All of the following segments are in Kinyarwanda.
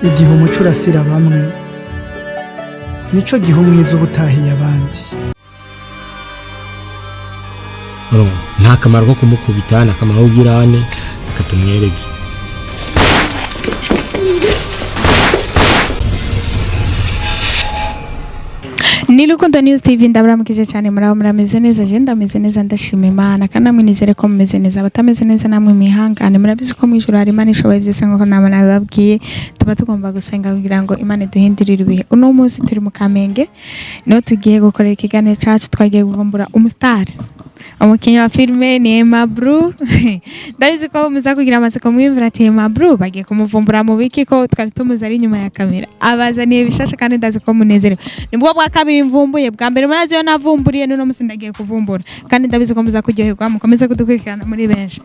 igihe umuco urasira bamwe nico gihe umwiza ubutahiye abandi. Nta kamaro ko kumukubita, nta kamaro ko girane akatumwereke. Ni Rukundo News TV ndabaramukije cyane muraho murameze neza je ndameze neza ndashima Imana kandi namwe nizere ko mumeze neza abatameze neza namwe mihangane murabizi ko mwijuru hari Imana ishoboye byose nk'uko nabana babwiye tuba tugomba gusenga kugira ngo Imana iduhindurire ibihe. Uno munsi turi mu Kamenge no tugiye gukorera ikiganiro cyacu twagiye guhombura umustar umukinnyi wa filime ni Aimablue. Ndabizi ko muza kugira amatsiko mwimvira ati Aimablue bagiye kumuvumbura mu biki ko twari tumuzi ari inyuma ya kamera abazaniye bishasha kandi ndazi ko munezerewe. Nibwo bwa kabiri mvumbuye bwa mbere murazi yo navumburiye none musi ndagiye kuvumbura kandi ndabizi ko muza kuryoherwa mukomeze kudukurikirana muri benshi.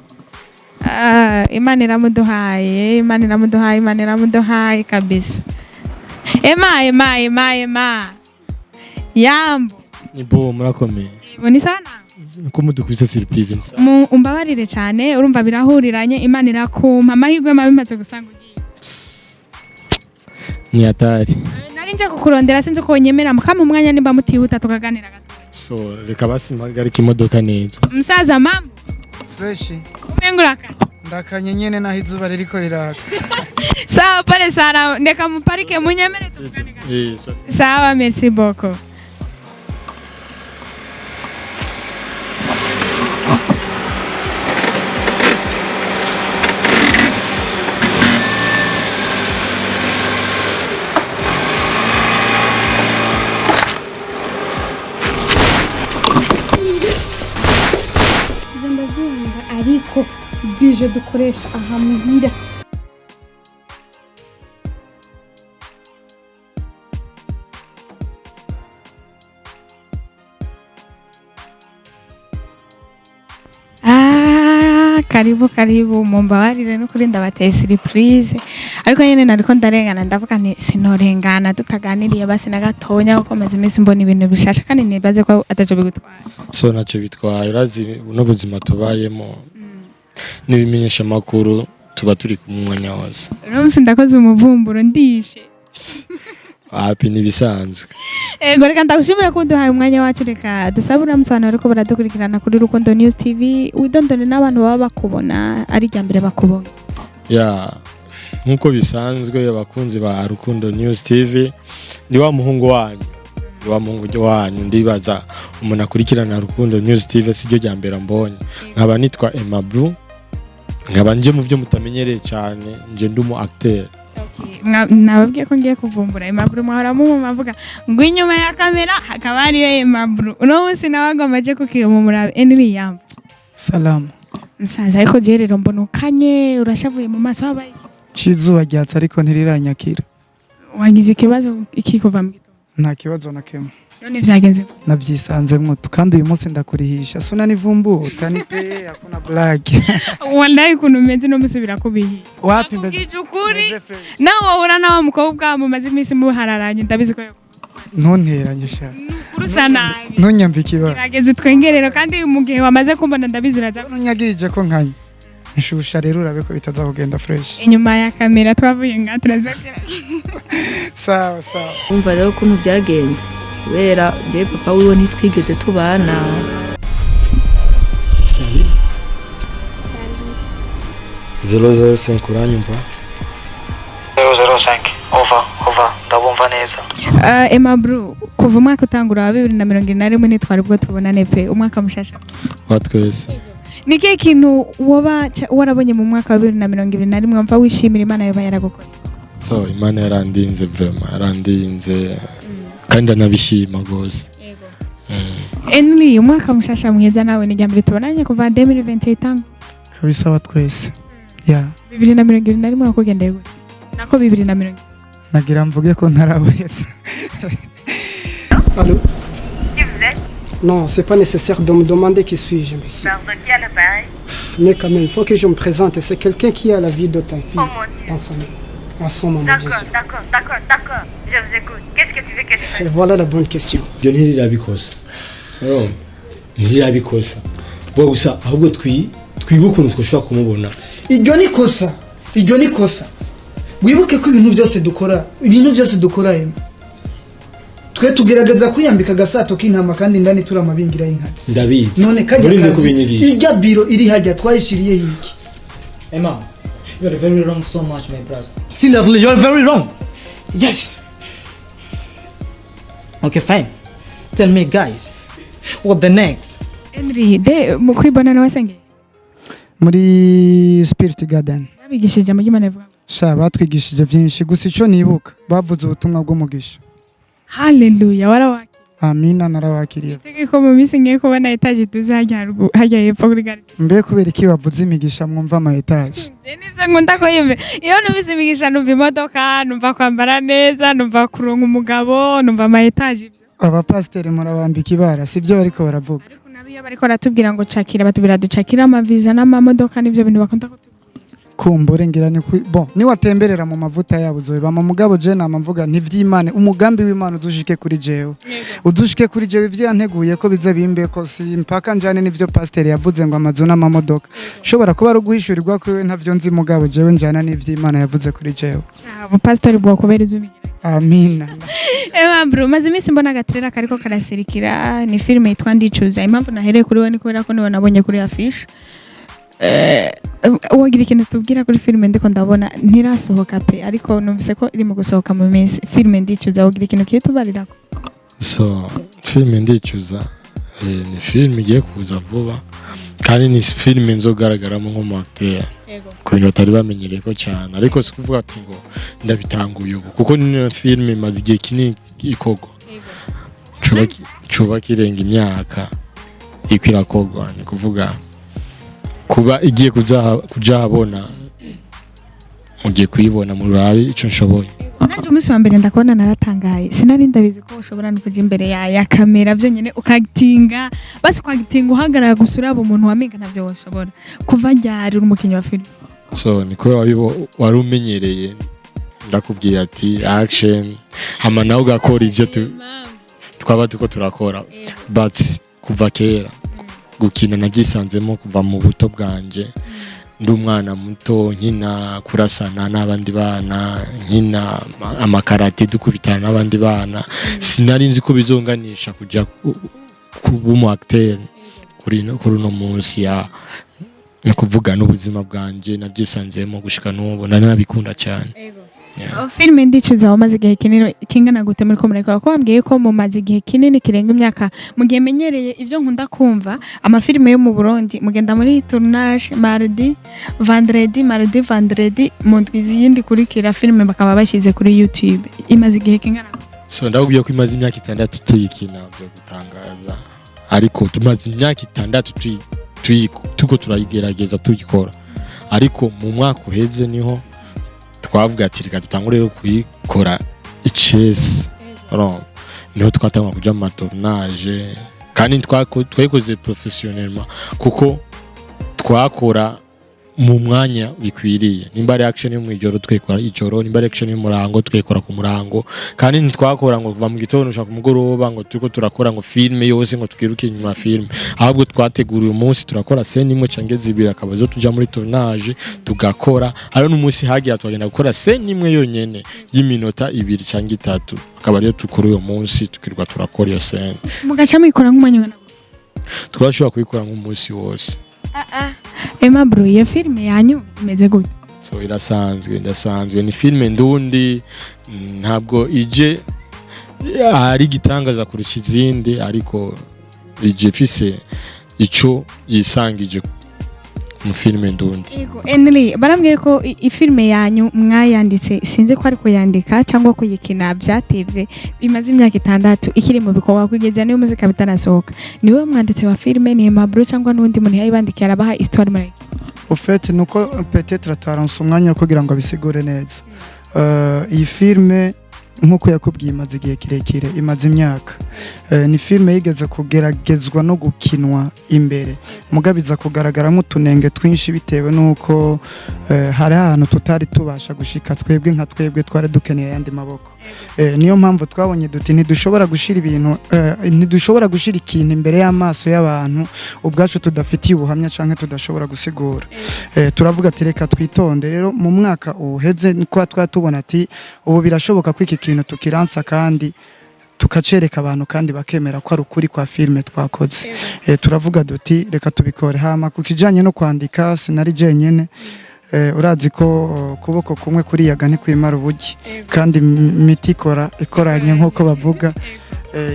Imana iramuduhaye, Imana iramuduhaye, Imana iramuduhaye kabisa. Ema yambo Nibo murakomeye boni sana ko mudukubise surprise nsa umbabarire cyane urumva birahuriranye Imana irakumpa amahirwe mabimaze gusanga ugiye ni atari nari nje kukurondera sinzi ko nyemera mukama umwanya nimba mutihuta tukaganira gato. So reka basimagarika imodoka neza Musaza mambo Fresh umenguraka ndakanye nyene naho izuba ririko riraka. Sawa pale Sara ndeka muparike munyemere tukaganira. Sawa merci beaucoup. Ariko bije dukoresha aha muhira karibu mumbabarire no kuri ndabateye surprise ariko nyene nariko ndarengana ndavuga nti sinorengana tutaganiriye basi na gatonya kuko maze iminsi mbona ibintu bishasha kandi nibaze ko ataco bigutwara. So naco bitwaye urazi no buzima tubayemo nibimenyesha makuru tuba turi ku mwanya wose. Uno munsi ndakoze umuvumburo ndishe happy nibisanzwe. Ego reka ndagushimira ko duhaye umwanya wacu reka dusabura musana ariko baradukurikirana kuri Rukundo News TV widondone n'abantu baba bakubona ari ryambere bakubona. Nkuko bisanzwe abakunzi ba Rukundo News TV ni wa muhungu wanyu. Ni wa muhungu wanyu ndibaza umuntu akurikirana Rukundo News TV sijyo ryambere mbonye. Nkaba nitwa Aimablue. Nkaba nje mu byo mutamenyereye cyane nje ndumu acteur. Nababwiye ko ngiye kuvumbura Aimablue mwahora muvuga ngo inyuma ya kamera hakaba ariyo Aimablue. Uno munsi nawagamaje kukiyomumura enili yamba. Salamu. Musaza ariko je rero mbona ukanye urashavuye mu maso habaye. Cizuba ryatse ariko ntiriranyakira. Wagize ikibazo iki kuva mu gitondo? Nta kibazo na kimwe. None vyagenze navyisanzemwo kandi uyu munsi ndakurihisha suna nivumbu utanipe hakuna black. Wallahi kunumeze no musubira kubihi wapi mbeze nawo ura nawo mukobwa mu mazi imisi muhararanye ndabizi ko ntonteranye sha kurusana ntunyambike ba irageze twengerero kandi mu gihe wamaze kumbona ndabizi uraza ntunyagirije ko nkanye nshusha rero urabe ko bitaza kugenda fresh inyuma ya kamera twavuye ngatrazakira. Sawa umva rero kuntu byagenze kubera je papa wiwe ntitwigeze tubana. Zero 05 uranyumva 005 over ndabumva neza. Aimablue kuva umwaka utangura 2021 nitwari bwo tubonane pe umwaka mushasha watwese. Niki kintu woba warabonye mu mwaka wa 2021 mva wishimira Imana yoba yaragukora? So Imana yarandinze vraiment yarandinze kandi anabishima gose. Enli umwaka mushasha mwiza nawe ni ryambere tubonanye kuva 2021 kabisa watwese. 2021 wakugendeye gute? Nako 2020 nagira mvuge ko ntaraboyetse. Allô? Qui vous êtes? Non, c'est pas nécessaire de me demander qui suis-je, ici. Pardon, qui a l'appareil? Mais quand même, il faut que je me présente. C'est quelqu'un qui a la vie de ta fille. Oh mon Dieu. En son moment, bien sûr. D'accord. Je vous écoute. Qu'est-ce que tu veux que je fasse? Et voilà la bonne question. Je ntirabikosa. Ntirabikosa. Bo gusa ahubwo twiga ukuntu twoshobora kumubona. Iryo ni kosa. wibuke ko ibintu byose dukora Emma twe tugerageza kwiyambika agasato k'intama kandi indani turamabingira y'inkazi ndabizi none kajya kazi ijya biro iri hajya twayishiriye hiki Emma, you are very wrong so much, my brother. Seriously, you are very wrong. Yes. Okay, fine. Tell me, guys, what the next? Henry de mukwibona na wasenge muri Spirit Garden babigishije mu gimana vuga sha batwigishije byinshi gusa ico nibuka bavuze ubutumwa bw'umugisha hallelujah warawaki amina narawakiriye tegeko mu misi ngiye kubona etage hajya hepfo kuri gari mbe kubera iki bavuze imigisha mwumva ama etage nivyo nkunda ko yimve iyo numvise imigisha numva imodoka numva kwambara neza numva kuronka umugabo numva ama etage aba pasteur murabambika ibara sivyo bariko baravuga ariko nabiyo bariko baratubwira ngo cakira batubira ducakira ama visa n'amamodoka n'ivyo bintu bakunda ko kumbure ngira ni bon ni watemberera mu mavuta yabo zoba mu mugabo je namvuga ntivy'Imana umugambi w'Imana uzushike kuri jewe uzushike kuri jewe ivyo yanteguye ko biza bimbe ko si mpaka njane n'ivyo pasteur yavuze ngo amazu n'amamodoka shobora kuba ari guhishurirwa kwiwe ntavyo nzi mugabo jewe njana n'ivy'Imana yavuze kuri jewe abo pasteur bwo kubereza ubigira amina Aimablue maze iminsi mbona agatrera kariko karasirikira ni filime yitwa Ndicuza impamvu nahereye kuri we ni kubera ko niwe nabonye kuri affiche wagira ikintu tubwira kuri filime ndiko ndabona ntirasohoka pe ariko numvise ko iri mu gusohoka mu minsi filime Ndicuza wagira ikintu kitubarirako so filime Ndicuza ni filime igiye kuza vuba kandi ni filime nzogaragaramo nk'umu acteur ku bintu batari bamenyereye ko cyane ariko si kuvuga ati ngo ndabitanguye ubu kuko ni filime imaze igihe kinini ikorwa cuba kirenga imyaka ikwirakogwa ni kuvuga kuba igiye kuja habona mugiye kuyibona mu rabi ico nshoboye nanje umunsi wa mbere ndakubona naratangaye sinari ndabizi ko ushobora no kuja imbere ya kamera byo nyene ukagitinga basi kwagitinga uhagarara gusura abo umuntu wamenga ntavyo woshobora kuva ryari umukinyi wa film so niko wari umenyereye ndakubwiye ati action hama nawe ugakora ivyo twaba tuko turakora but kuva kera gukina nabyisanzemo kuva mu buto bwanje ndi umwana muto nkina kurasana n'abandi bana nkina amakarate dukubitana n'abandi bana sinari nzi ko bizonganisha kuja kuba umu acteur kuri no munsi ya no kuvuga n'ubuzima bwanje nabyisanzemo gushika n'ubu nabikunda cyane filime Ndicuza wamaze igihe kinini kingana gute muri komuneka ko wambwiye ko mu maze igihe kinini kirenga imyaka mugiye menyereye ivyo nkunda kumva amafilime yo mu Burundi mugenda muri tournage mardi vendredi mu ndwizi yindi kurikira filime bakaba bashize kuri YouTube imaze igihe kingana so ndabwiye ko imaze imyaka 6 tuyikina byo gutangaza ariko tumaze imyaka 6 tuko turayigerageza tuyikora ariko mu mwaka uheze niho twavuga ati reka dutangure kuyikora icese niho twatangwa kuja mu tournage kandi twayikoze professionnellement kuko twakora mu mwanya bikwiriye nimba reaction yo mu ijoro twekora ijoro nimba reaction yo murango twekora ku murango kandi ntitwakora ngo kuva mu gitondo ushaka kumugoroba ngo turiko turakora ngo filme yose ngo twiruke inyuma filme ahubwo twateguriye umunsi turakora scene imwe cange zibiri akabazo tuja muri tournage tugakora ari n'umunsi hagiye twagenda gukora scene imwe yonyene y'iminota 2 cange 3 akaba ariyo tukora uyo munsi tukirwa turakora iyo scene mugaca mwikora nk'umwanya twashobora kuyikora nk'umunsi wose Aimablue ya filime yanyu imeze gute so irasanzwe ni filime ndundi ntabwo ije ari gitangaza kurusha izindi ariko ije fise ico yisangije mu filime ndundi yego Henry barambwiye ko ifilime yanyu mwayanditse sinze ko ari kuyandika cyangwa kuyikina byatevye bimaze imyaka 6 ikiri mu bikorwa kwigeza niyo muzika bitarasohoka niwe mwanditse wa filime ni Aimablue cyangwa nundi muntu yayibandikiye arabaha histoire muri au fait nuko peut-être ataronse umwanya kugira ngo abisigure neza iyi filime nkuko yakubwiye imaze igihe kirekire imaze imyaka ni filime yigeze kugeragezwa no gukinwa imbere mugabiza kugaragara nk'utunenge twinshi bitewe nuko hari ahantu tutari tubasha gushika twebwe nka twebwe twari dukeneye yandi maboko niyo mpamvu twabonye duti ntidushobora gushira ibintu ntidushobora gushira ikintu imbere y'amaso y'abantu ubwacu tudafitiye ubuhamya canke tudashobora gusigura turavuga ati reka twitonde rero mu mwaka uheze niko twatubona ati ubu birashoboka ko iki kintu tukiransa kandi tukacereka abantu kandi bakemera ko ari ukuri kwa filme twakoze turavuga duti reka tubikore hama ku kijanye no kwandika sinari jenyene urazi ko kuboko kumwe kuri yaga ntikwimara ubugi kandi imiti ikoranye nk'uko bavuga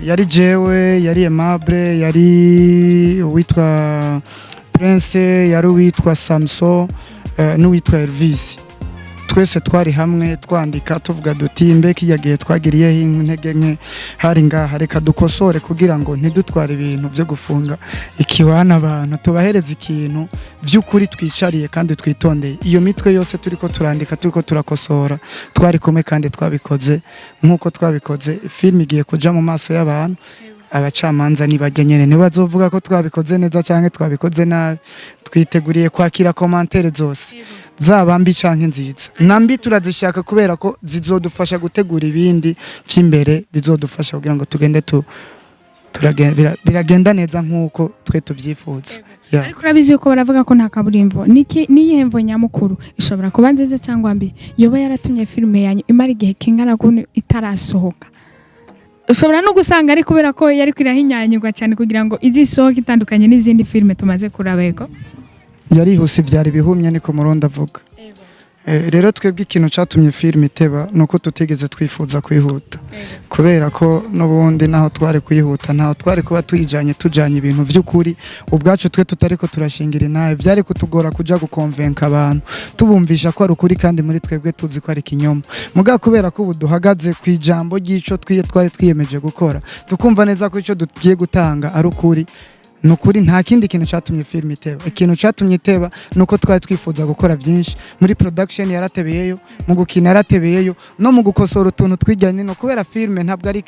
yari jewe yari Aimablue yari uwitwa Prince yari uwitwa Samson n'uwitwa Elvis twese twari hamwe twandika tuvuga duti mbeki yagiye twagiriye intege nke hari ngaha reka dukosore kugira ngo ntidutware ibintu byo gufunga ikiwana abantu tubahereza ikintu by'ukuri twicariye kandi twitondeye iyo mitwe yose turiko turandika turiko turakosora twari kumwe kandi twabikoze nkuko twabikoze film igiye kuja mu maso y'abantu abacamanza nibajye nyene nibazovuga ko twabikoze neza canke twabikoze nabi twiteguriye kwakira commentaire zose zaba mbi canke nziza nambi turazishaka kubera ko zizodufasha gutegura ibindi by'imbere bizodufasha kugira ngo tugende biragenda neza nkuko twe tuvyifuza ariko urabizi ko baravuga ko nta kaburimbo niyemvo nyamukuru ishobora kuba nziza cyangwa mbi yoba yaratumye filme yanyu imara igihe kingana ko itarasohoka ushobora no gusanga ari kubera ko yari kwirahinyanyirwa cyane kugira ngo izisohoke itandukanye n'izindi filme tumaze kurabego yarihuse byari bihumye niko muronda avuga rero twebwe ikintu cyatumye filme iteba nuko tutigeze twifuza kwihuta kubera ko n'ubundi naho twari kwihuta naho twari kuba tujanye ibintu by'ukuri ubwacu twe tutariko turashingira nawe byari kutugora kuja gukonvenka abantu tubumvisha ko ari ukuri kandi muri twebwe tuzi ko ari kinyoma muga kubera ko ubu duhagaze ku ijambo ry'ico twari twiyemeje gukora tukumva neza ko ico tugiye gutanga ari ukuri nukuri nta kindi kintu cyatumye film iteba ikintu cyatumye iteba nuko twari twifuza gukora byinshi muri production yaratebeyeyo mu gukina yaratebeyeyo no mu gukosora utuntu twijyanye no kubera film ntabwo ari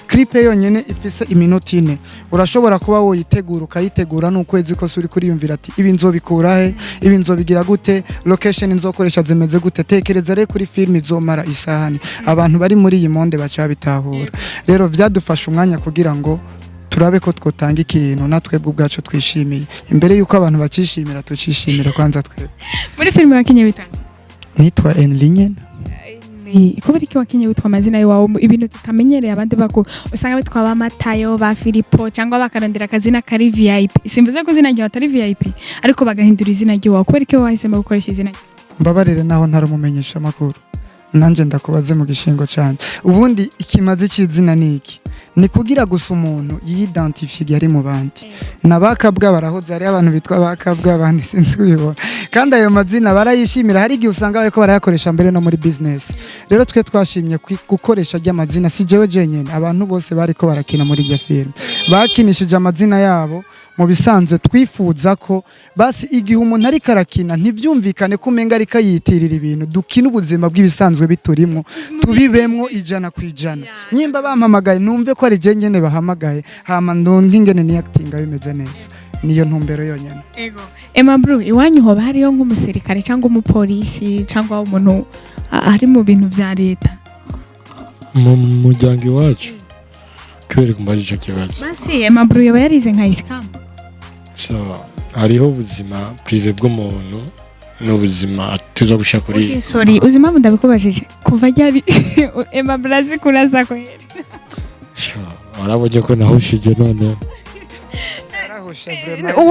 clip yonyene ifise iminota 4 urashobora kuba woyitegura ukayitegura n'ukwezi ko suri kuriyumvira ati ibi nzobikura he ibi nzobigira gute location nzokoresha zimeze gute tekereza re kuri film izomara isahani abantu bari muri iyi monde bacha bitahura rero vyadufasha umwanya kugira ngo turabe ko twotanga ikintu natwebwe ubwacu twishimiye imbere yuko abantu bakishimira tucishimira kwanza twebwe muri filime wakinye bitanga nitwa Ndicuza kubera iki wakinye witwa amazina yawe ibintu tutamenyereye abandi bako usanga bitwa ba Matayo ba Filipo cyangwa bakarondera akazina kari VIP simvuze ko izina ryawe atari VIP ariko bagahindura izina ryawe kubera iki wahisemo gukoresha izina mbabarire naho ntaramumenyesha amakuru nanje ndakubaze mu gishingo cyane ubundi ikimaze cy'izina niki ni kugira gusa umuntu yidentifie ari mu bandi nabakabwa barahoze ari abantu bitwa bakabwa abandi sinzwibona kandi ayo mazina barayishimira hari igihe usanga bariko barayakoresha mbere no muri business rero twe twashimye gukoresha ry'amazina si jewe jenyene abantu bose bariko barakina muri iyo film bakinishije amazina yabo mu bisanzwe twifuza ko basi igihe umuntu ari karakina ntivyumvikane ko umenga ari kayitirira ibintu dukina ubuzima bw'ibisanzwe biturimo tubibemwo 100% nyimba bampamagaye numve ko ari je nyene bahamagaye hama ndonke ingene ni acting bimeze neza niyo ntumbero yonyene ego Aimablue iwanyu ho bariyo nk'umusirikare cyangwa umupolisi cyangwa umuntu ari mu bintu vya leta mu muryango iwacu kwere kumbaje ico kibazo basi Aimablue yaba yarize nka iskam so hariho ubuzima privé bw'umuntu n'ubuzima tuza gusha kuri sorry uzima ndabikubajije kuva ryari Aimablue azikuraza ko yeri warabonye ko nahushije none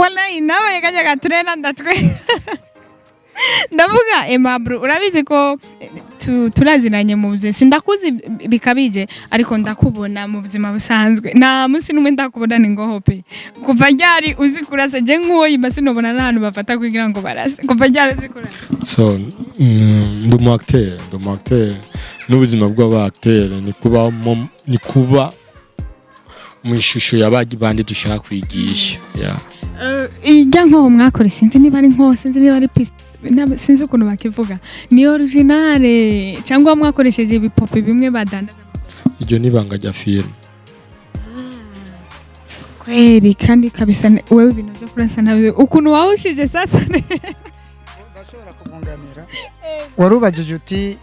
wallahi nawe yagaje gatrena ndatwe ndavuga Aimablue urabizi ko turazinanye mu buzima sindakuzi bikabije ariko ndakubona mu buzima busanzwe na munsi numwe ndakubona ni ngoho pe kuva ryari uzi kurasa je nk'uwo yimase nobona n'ahantu bafata kugira ngo barase kuva ryari uzi kurasa so ndumu acteur n'ubuzima bw'aba acteur ni kuba mu ishusho y'abaji bandi dushaka kwigisha ijya nko mwakora sinzi niba ari nko sinzi niba ari piste sinzi ukuntu bakivuga ni originale cyangwa mwakoresheje ibipope bimwe badandaza iryo nibanga rya film kweri kandi kabisa wewe ibintu byo kurasa nawe ukuntu wawushije sasa ndashobora kumunganira warubajije uti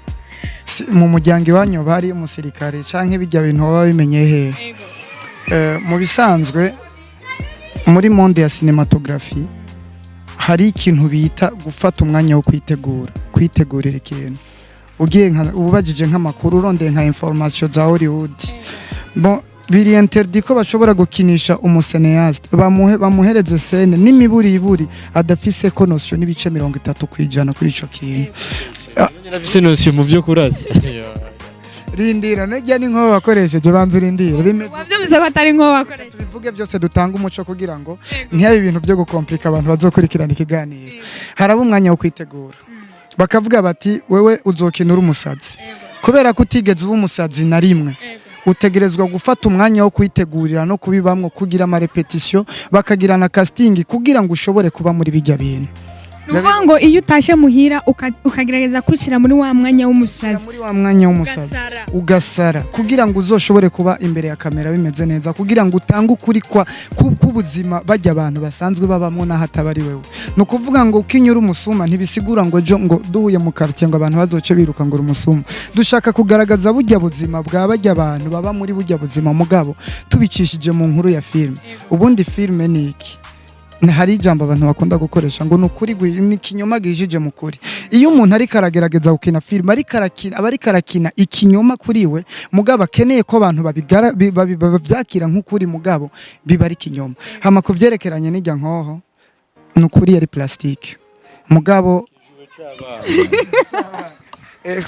mu muryango iwanyu bari umusirikare canke bijya bintu baba bimenye hehe mu bisanzwe muri monde ya cinematography hari ikintu bita gufata umwanya wo kwitegurira ikintu ugiye ubajije nk'amakuru urondeye nka information za Hollywood bon biri interdit ko bashobora gukinisha umuseneaste bamuhereze scene n'imiburiburi adafise ko notion n'ibice 30% kuri ico kintu narafise notion mu byo kuraza rindira nejya ni nko bakoresheje banzu rindira bimeze wavyo bize ko atari nko bakoresheje bivuge byose dutanga umuco kugira ngo ntiyabe ibintu byo gukomplika abantu bazokurikirana ikiganiro haraba umwanya wo kwitegura bakavuga bati wewe uzokinura umusazi kubera ko utigeze uba umusazi na rimwe utegerezwa gufata umwanya wo kwitegurira no kubibamwo kugira ama repetition bakagira na casting kugira ngo ushobore kuba muri bijya bintu nuvuga ngo iyo utashe muhira ukagerageza kwicira muri wa mwanya w'umusazi ugasara kugira ngo uzoshobore kuba imbere ya kamera bimeze neza kugira ngo utange ukuri k'ubuzima bajya abantu basanzwe babamo na hatabari wewe no kuvuga ngo ukinyura umusuma ntibisigura ngo jo ngo duhuye mu quartier ngo abantu bazoce biruka ngo umusuma dushaka kugaragaza bujya buzima bwa bajya abantu baba muri bujya buzima mugabo tubicishije mu nkuru ya film ubundi film ni iki hari ijambo abantu bakunda gukoresha ngo nukuri ni kinyoma gijije mu kuri iyo umuntu ari karagerageza gukina film ari karakina ikinyoma kuri we mugabo akeneye ko abantu babyakira nk'ukuri mugabo biba ari kinyoma hama kuvyerekeranye n'ijya nkoho nukuri yari plastique mugabo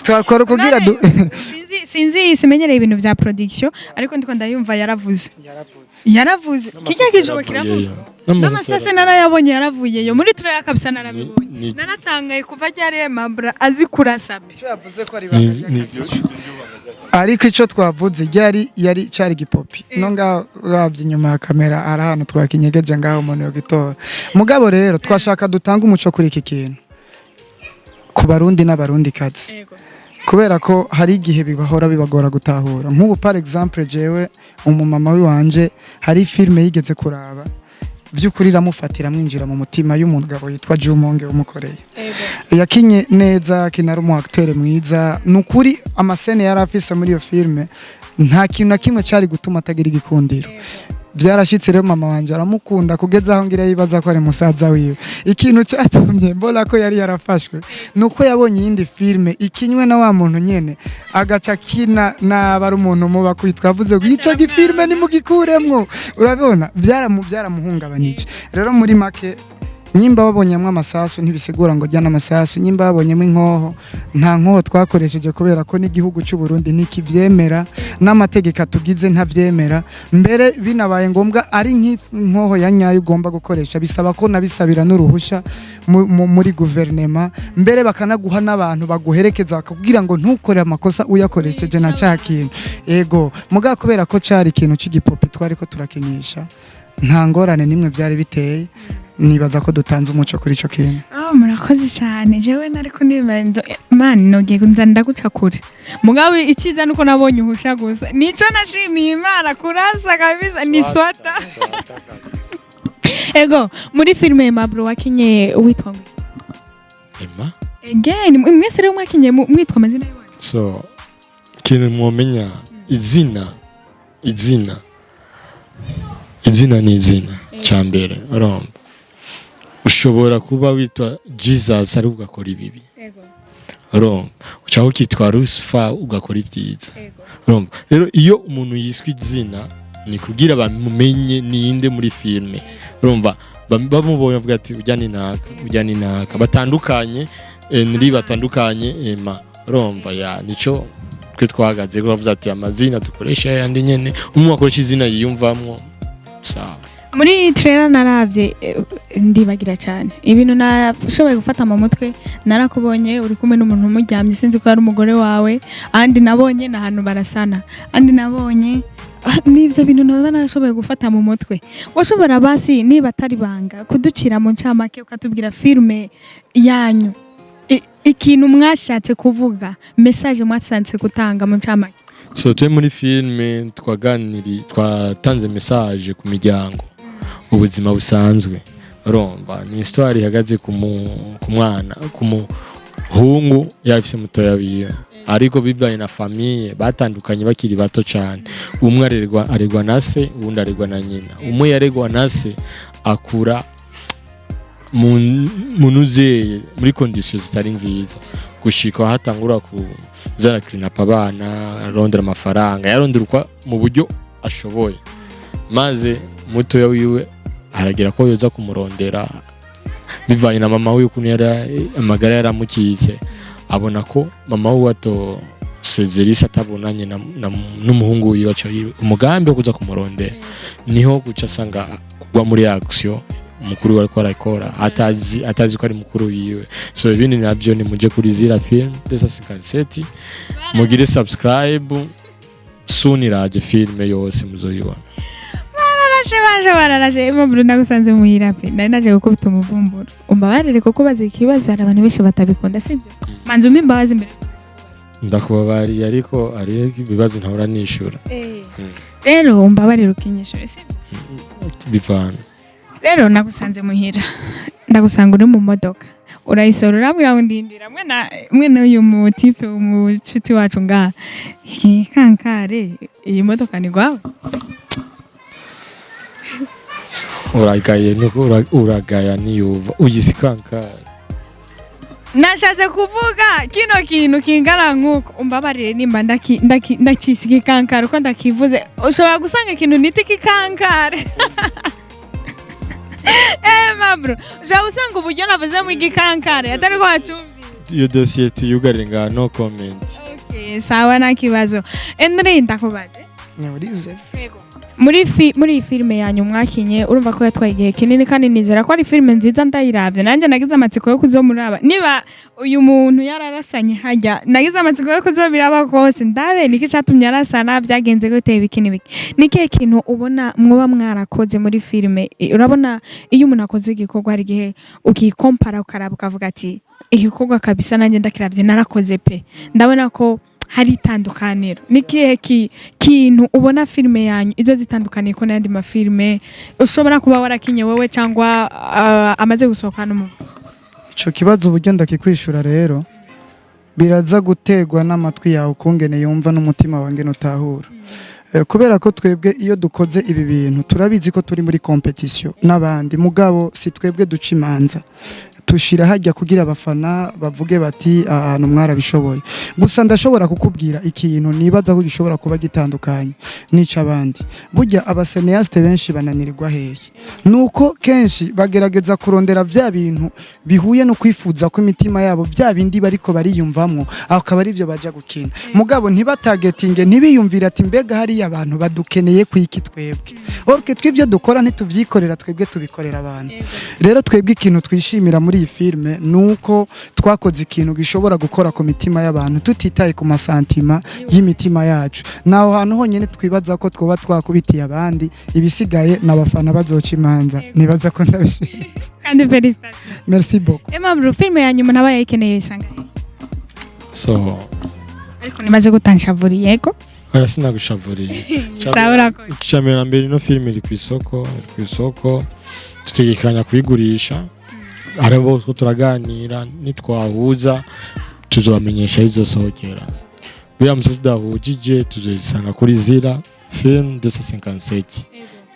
twakora kugira sinzi simenyereye ibintu bya production ariko ndiko ndayumva yaravuze kijya kijobo kiramo n'amasase narayabonye yaravuyeyo muri trailer kabisa narabibonye naratangaye kuva ryari Aimablue azi kurasabe yavuze ko ari ariko ico twavuze yari cari gipopi no ngavye inyuma ya kamera ari hano twakinyegeje ngaho umuntu yo gitora mugabo rero twashaka dutanga umuco kuri iki kintu ku barundi n'abarundi kazi kubera ko hari igihe bibahora bibagora gutahura nk'ubu par exemple jewe umumama wanje hari filme yigeze kuraba by'ukuri ramufatira mwinjira mu mutima y'umugabo yitwa Jumonge umukoreye yakinye neza kinari umu acteur mwiza nukuri amasene yari afise muri iyo filme nta kintu na kimwe cyari gutuma atagira igikundiro byarashitse rero mama wanje aramukunda kugeza aho ngira yibaza ko ari musaza wiwe ikintu cyatumye mbona ko yari yarafashwe nuko yabonye yindi filme ikinywe na wa muntu nyene agaca kina nabari umuntu muba kwitwavuze ngo ico gifilme ni mugikuremwo urabona byaramuhungabanije rero muri make nyimba babonyamwe amasasu ntibisigura ngo jya n'amasasu nyimba babonyemo inkoho nta nkoho twakoresheje kubera ko n'igihugu cy'u Burundi nikivyemera n'amategeko tugize ntavyemera mbere binabaye ngombwa ari nk'inkoho ya nyayo ugomba gukoresha bisaba ko nabisabira n'uruhusha muri guverinema mbere bakanaguha n'abantu baguherekeza kugira ngo ntukore amakosa uyakoresheje na cakintu ego muga kubera ko cari ikintu cy'igipopi twari ko turakinyisha nta ngorane nimwe byari biteye nibaza ko dutanze umuco kuri ico kintu murakoze cyane jewe nariko nibanzo man nogiye kunzanda guca kure mugabe ikiza nuko nabonye uhusha gusa nico nashimiye Imana kurasa kabisa ni swata ego muri filme Aimablue wakinye witwa Emma again mwese rero mwakinye mwitwa amazina y'abandi so kintu mwomenya izina ni izina cyambere urumva ushobora kuba witwa Jesus ari ugakora ibibi urumva ucaho kitwa Lucifer ugakora ibyiza urumva rero iyo umuntu yiswe izina ni kugira bamumenye ninde muri filme urumva bamubonye bavuga ati ujya ni naka batandukanye batandukanye Emma urumva ya nico twe twagaze ko bavuga ati amazina dukoresha yandi nyene umwe akoresha izina yiyumvamwo sawa muri trailer naravye ndibagira cyane ibintu nashoboye gufata mu mutwe narakubonye uri kumwe n'umuntu umuryamye sinzi ko ari umugore wawe andi nabonye na hano barasana andi nabonye nivyo bintu naba narashoboye gufata mu mutwe washobora basi niba atari banga kuducira mu ncamake ukatubwira filme yanyu ikintu mwashatse kuvuga message mwashatse gutanga mu ncamake so twe muri filme twatanze message ku miryango ubuzima busanzwe urumva ni histoire ihagaze ku mwana ku muhungu yafise mutoya wiwe ariko bivanye na famille batandukanye bakiri bato cyane. Umwe aregwa na se, uwundi aregwa na nyina. Umwe yaregwa na se akura munuzeye muri conditions zitari nziza, gushika hatangura kuzana klinapa abana, arondera amafaranga, yaronderwa mu buryo ashoboye, maze mutoya wiwe aragira ko yoza kumurondera bivanye na mama wiwe ukuntu amagara yaramukitse, abona ko mama we wato sezerisa atabonanye n'umuhungu wiwe, umugambi wo kuza kumurondera niho guca asanga kugwa muri action mukuru we ariko arakora atazi ko ari mukuru wiwe. So ibindi nabyo ni muje kuri Zira Film 257 mugire subscribe, soon iraje filme yose muzoyibona. bararashe Aimablue nagusanze muhira pe nari naje gukubita umuvumburo. Umbabarire kuko bazi ikibazo hari abantu benshi batabikunda sibyo? Manzi umimbabazi imbere. Ndakubabariye ariko ari ibibazo ntahora nishura. Rero umbabarire ukinyishura sibyo? Bivana. Rero nagusanze muhira. Ndagusanga uri mu modoka. Urayisora urambwira ngo ndindira mwe n'uyu mutipe umucuti wacu ngaha. Kankare iyi modoka ni gwawe? uragaya niyuva uyisikankara. Nashatse kuvuga kino kintu kingana nkuko. Umbabarire nimba ndakisika kankara uko ndakivuze. Ushobora gusanga ikintu niti kikankare. Aimablue ushobora gusanga uburyo navuze mu igikankare atari ko wacumvise. Iyo dossier tuyugarenga no comment. Okay, sawa na kibazo. Andre ndakubaze. Urize. Yego. Muri filme yanyu mwakinye urumva ko yatwaye igihe kinini kandi nizera ko ari filme nziza ndayiravye. Nanjye nagize amatsiko yo kuzomuraba. Niba uyu muntu yararasanye hajya nagize amatsiko yo kuzobiraba kose. Ndabe niki cyatumye arasana byagenze gute bikini biki. Niki kintu ubona mwoba mwarakoze muri filme. Urabona iyo umuntu akoze igikorwa ari gihe ukikompara ukaraba ukavuga ati igikorwa kabisa nanjye ndakiravye narakoze pe. Ndabona ko hari itandukaniro. Nikihe kintu ubona filme yanyu izo zitandukaniye ko n'andi mafilme ushobora kuba warakinye wewe cyangwa amaze gusohoka no? Ico kibazo uburyo ndakikwishura rero biraza gutegwa n'amatwi yawe ukungene yumva n'umutima wange nutahura. Kubera ko twebwe iyo dukoze ibi bintu turabizi ko turi muri competition n'abandi, mugabo si twebwe duca imanza, tushira hajya kugira abafana bavuge bati ahantu mwarabishoboye. Gusa ndashobora kukubwira ikintu nibaza ko gishobora kuba gitandukanye nica abandi. Burya abaseneaste benshi bananirirwa hehe, nuko kenshi bagerageza kurondera vya bintu bihuye no kwifuza ko imitima yabo vya bindi bariko bariyumvamwo akaba ari byo baja gukina. Mugabo ntibatagetinge ntibiyumvira ati mbega hari abantu badukeneye kwiki twebwe. Orke twivyo dukora ntituvyikorera twebwe tubikorera abantu. Rero twebwe ikintu twishimira muri iyi filme nuko twakoze ikintu gishobora gukora ku mitima y'abantu tutitaye ku masantima y'imitima yacu. Naho hantu honyene twibaza ko twoba twakubitiye abandi ibisigaye n'abafana bazoca imanza. Nibaza ko ndabishimye. Kandi félicitations. Merci beaucoup. Aimablue filme yanyu munaba yayikeneye isanga. So ariko nimaze gutanshavuriye yego. Aya sinagushavuriye. Sabura ko. Icamera mbere no filme iri ku isoko tutegekanya kuyigurisha. Arabo turaganira nitwahuza tuzobamenyesha izosohokera. Biramutse tudahujije tuzisanga kuri Zira Film 257.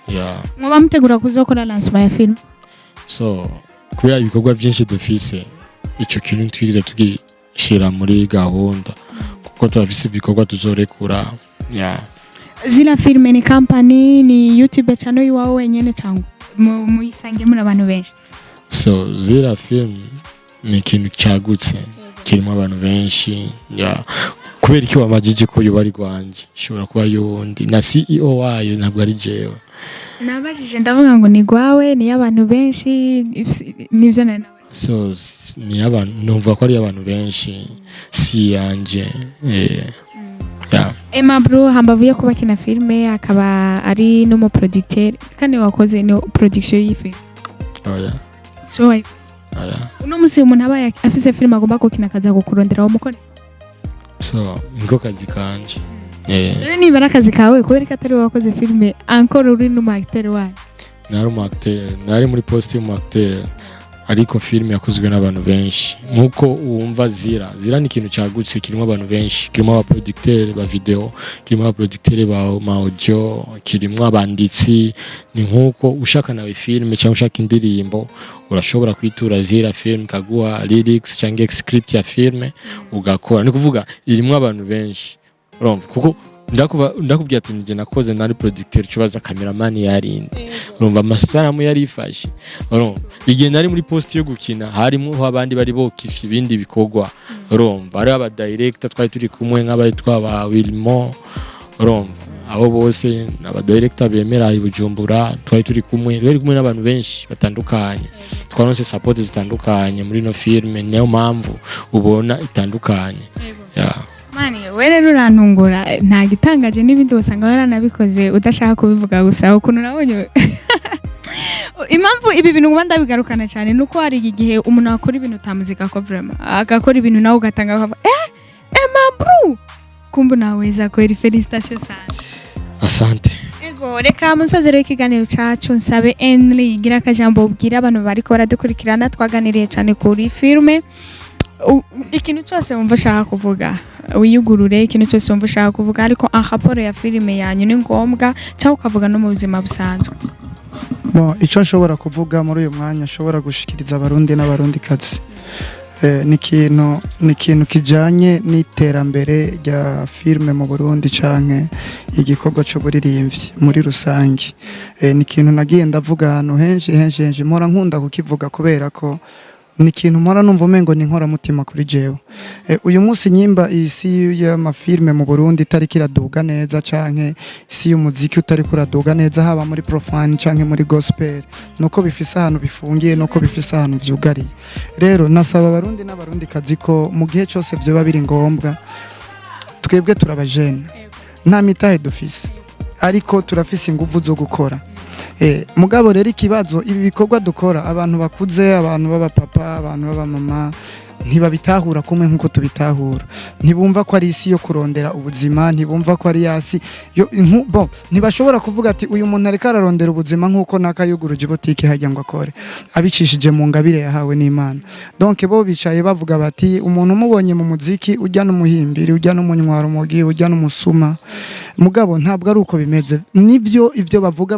Yeah. Mwoba mutegura kuzokora lancement ya film? So kubera ibikorwa byinshi dufise ico kintu twigize tugishira muri gahunda kuko turafise ibikorwa tuzorekura. Yeah. Zira Film ni company ni YouTube channel iwawe wenyene cyangwa muyisange muri abantu benshi? So Zira Film ni ikintu cyagutse kirimo abantu benshi. Yeah. Kubera iki wamajije ko yo bari gwanje shobora kuba yundi na CEO wayo ntabwo ari jewe. Nabajije ndavuga ngo ni gwawe ni y'abantu benshi nivyo nana. So ni abantu numva ko ari abantu benshi si yanje. Yeah. Aimablue hambavuye kuba kina filme akaba ari no mu producteur kandi wakoze no production y'ifi. Oh yeah. So uno musi umuntu abaye afise film agomba ko kina kaza gukurondera umukore. So niko kazi kanje. Rero ni barakazi kawe kubera ko atari wakoze filme encore uri no acteur wayo. Nari mu acteur, nari muri poste mu acteur. ariko film yakozwe n'abantu benshi nkuko wumva zira ni ikintu cyagutse kirimo abantu benshi kirimo aba producteur ba video kirimo aba producteur ba audio kirimo abanditsi ni nkuko ushaka nawe film cyangwa ushaka indirimbo urashobora kwitura zira film kaguha lyrics cyangwa script ya film ugakora ni kuvuga irimo abantu benshi urumva kuko ndakubwiye ati nje nakoze nari producteur cyubaza cameraman yarinde urumva amasanamu yari ifashe urumva igihe nari muri post yo gukina harimo abandi bari bokifye ibindi bikogwa urumva ari aba director twari turi kumwe nk'abari twaba Wilmo urumva aho bose aba director bemera ibujumbura twari turi kumwe n'abantu benshi batandukanye twaronse support zitandukanye muri no film niyo mpamvu ubona itandukanye Mani, were rurantungura nta gitangaje n'ibindi usanga waranabikoze udashaka kubivuga gusa ukuntu nabonye impamvu ibi bintu nguma ndabigarukana cyane nuko hari igihe umuntu akora ibintu utamuzika ko vraiment agakora ibintu nawe ugatanga akavuga Aimablue kumbu naweza kweri félicitations sana asante ego reka musozero w'ikiganiro cacu nsabe Henry gira akajambo ubwira abantu bariko baradukurikirana twaganiriye cyane kuri filme ikintu cyose wumva ushaka kuvuga wiyugurure ikintu cyose wumva ushaka kuvuga ariko raporo ya filime yanyu ni ngombwa cyangwa ukavuga no mu buzima busanzwe icyo nshobora kuvuga muri uyu mwanya nshobora gushikiriza abarundi n'abarundikazi ni ikintu kijyanye n'iterambere rya filime mu Burundi cyane igikorwa cy'uburirimbyi muri rusange ni ikintu nagiye ndavuga ahantu henshi mpora nkunda kukivuga kubera ko ni ikintu mpora numva umengo ni inkoramutima kuri jewe uyu munsi nyimba isi y'amafilme mu Burundi itari kiraduga neza canke isi y'umuziki utari kuraduga neza haba muri profane canke muri gospel nuko bifise ahantu bifungiye nuko bifise ahantu vyugariye rero nasaba abarundi n'abarundi kazi ko mu gihe cyose vyoba biri ngombwa twebwe turabajene nta mitahe dufise ariko turafise ingufu zo gukora mugabo rero ikibazo ibi bikorwa dukora abantu bakuze abantu b'abapapa abantu b'abamama ntibabitahura kumwe nkuko tubitahura ntibumva ko ari isi yo kurondera ubuzima ntibumva ko ari yasi ntibashobora kuvuga ati uyu muntu ariko ararondera ubuzima nkuko nakayuguruje botike hajya ngo akore abicishije mu ngabire yahawe n'Imana donc bo bicaye bavuga bati umuntu umubonye mu muziki ujya n'umuhimbiri ujya n'umunywaro mugi ujya n'umusuma mugabo ntabwo ari uko bimeze nivyo ivyo bavuga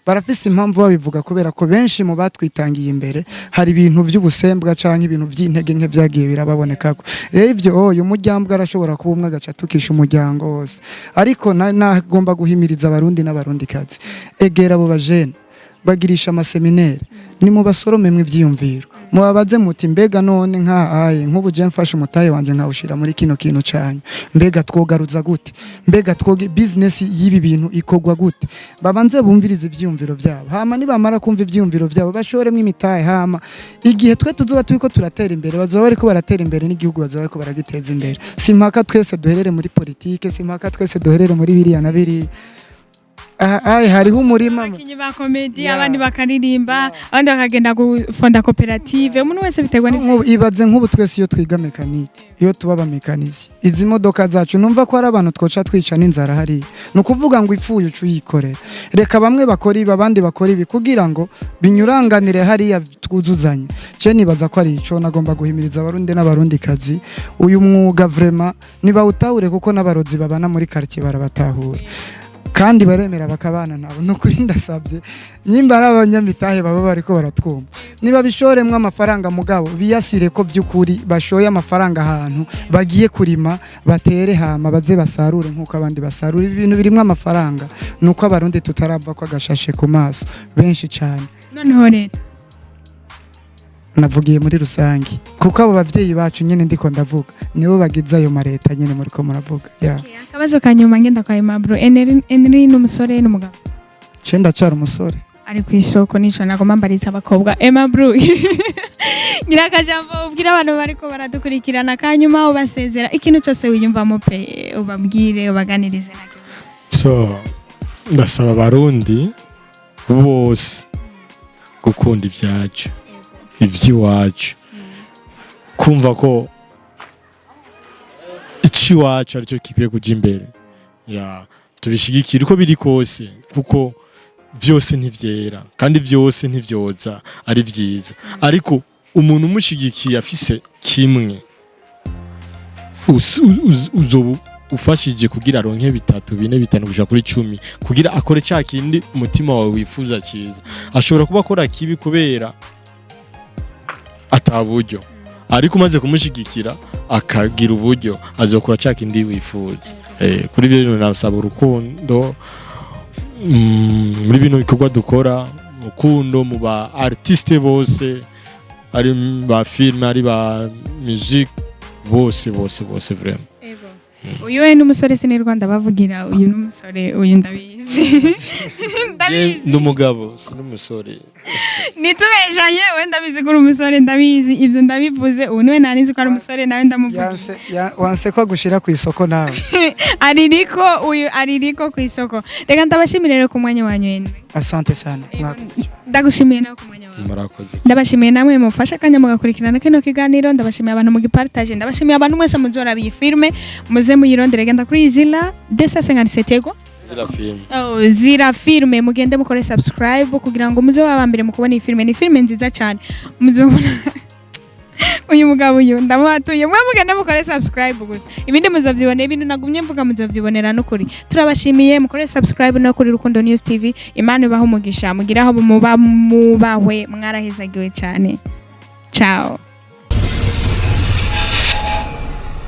barafise impamvu babivuga kubera ko benshi mu batwitangiye imbere hari ibintu by'ubusembwa canke ibintu by'intege nke byagiye birababoneka ko rero ivyo uyu mujyambwa arashobora kuba umwe agaca tukisha umuryango wose ariko nagomba guhimiriza abarundi n'abarundikazi egera abo bajene bagirisha amaseminaire ni mu basorome mw'ivyiyumviro mubabaze muti mbega none nk'ubu je mfashe umutaye wanje nkawushira muri kino kintu cyane mbega twogaruza gute mbega twoge business y'ibi bintu ikogwa gute babanze bumviriza ivyiyumviro byabo hama nibamara kumva ivyiyumviro byabo bashoremwe imitaye hama igihe twe tuzoba turiko turatera imbere bazoba bariko baratera imbere n'igihugu bazoba bariko baragiteza imbere simpaka twese duherere muri politike simpaka twese duherere muri biriya na biri hariho umurima abakinyi ba comedy abandi bakaririmba abandi bakagenda gufonda koperative umuntu wese biterwa n'ibyo ibaze nk'ubu twese iyo twiga mekanike iyo tuba abamekanisi izi modoka zacu numva ko ari abantu twoca twica n'inzara hari ni ukuvuga ngo ipfuye ucu yikorera reka bamwe bakora ibi abandi bakora ibi kugira ngo binyuranganire hariya twuzuzanye je nibaza ko ari ico nagomba guhimiriza abarundi n'abarundikazi uyu mwuga vraiment niba utahure kuko n'abarozi babana muri quartier barabatahura kandi baremera bakabana nabo no kuri ndasabye nyimba ari abanyamitahe baba bariko baratwumva niba bishoremwe amafaranga mugabo biyasire ko byukuri bashoye amafaranga ahantu bagiye kurima batere hama baze basarure nkuko abandi basarura ibintu birimo amafaranga nuko abarundi tutarava ko agashashe ku maso benshi cyane noneho leta navugiye muri rusangi kuko abo bavyeyi bacu nyene ndiko ndavuga nibo bagize ayo mareta nyene muri ko muravuga akabazo kanyuma ngenda kwa Aimablue Henry n'umusore n'umugabo cenda cyari umusore ari ku isoko nico nagomba mbariza abakobwa Aimablue ngira akajambo ubwira abantu bariko baradukurikirana kanyuma ubasezera ikintu cyose wiyumvamo pe ubabwire ubaganirize nake so ndasaba abarundi bose gukunda ibyacu iby'iwacu kumva ko icy'iwacu aricyo gikwiye kujya imbere tubishigikira uko biri kose kuko vyose ntivyera kandi vyose ntivyoza ari vyiza ariko umuntu umushigikiye afise kimwe uzobu ufashije kugira aronke 3 4 5 gushaka kuri 10 kugira akore ca kindi umutima wawe wifuza ciza ashobora kuba akora kibi kubera ataburyo ariko umaze kumushigikira akagira uburyo azokora ca kindi wifuza kuri byo nasaba urukundo muri bino bikorwa dukora urukundo mu ba artiste bose ari ba film ari ba musique bose vraiment uyu we n'umusore sini Rwanda bavugira uyu n'umusore uyu ndabizi n'umugabo n'umusore nitubeshanye we ndabizi ko umusore ndabizi ibyo ndabivuze ubu niwe nanizi ko ari umusore nawe ndamuvuga wanse ko gushira ku isoko nawe aririko ku isoko reka ndabashimire rero ku mwanya wanyu wene asante sana ndagushimiye nawe ku mwanya wawe murakoze ndabashimiye namwe mufasha kanya mugakurikirana kino kiganiro ndabashimiye abantu mugipartage ndabashimiye abantu mwese muzora bi filme muze muyirondere genda kuri Zila 257 yego Zira filme mugende mukore subscribe kugira ngo muzo babambere mukubona iyi filme ni filme nziza cyane muzobona uyu mugabo uyu ndamwatuye mwe mugende mukore subscribe gusa ibindi muzavyibone ibintu nagumye mvuga muzavyibonera no kuri turabashimiye mukore subscribe no kuri Rukundo News TV Imana ibaho umugisha mugiraho mubahwe mwarahezagiwe cyane ciao